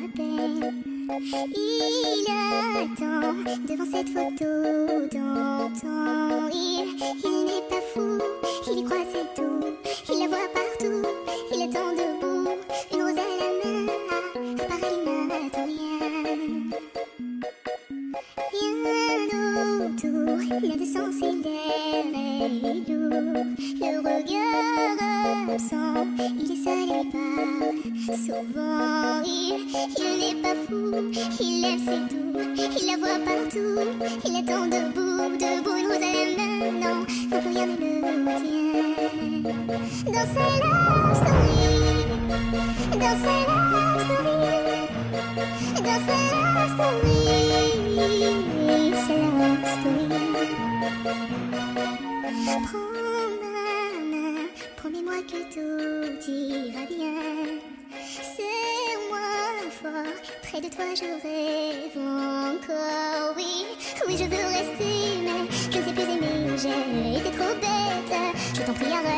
peine. Il attend devant cette photo d'antan. Il n'est pas fou, il y croit c'est tout. Il la voit partout, il attend debout. Une rose à la main, à part elle il n'attend rien. Rien autour, rien de sens et l'air est lourd. Le regard absent, il est seul et parle souvent. Il n'est pas fou, il aime c'est tout. Il la voit partout, il attend debout, debout. Une rose à la main, non, non plus rien ne le retient. Dans sa love story, dans sa love story, dans sa love story, sa love story. Prends ma main, promets-moi que tout ira bien. Serre-moi fort, près de toi je rêve encore. Oui, oui je veux rester, mais je ne sais plus aimer. J'ai été trop bête, je t'en prie arrête.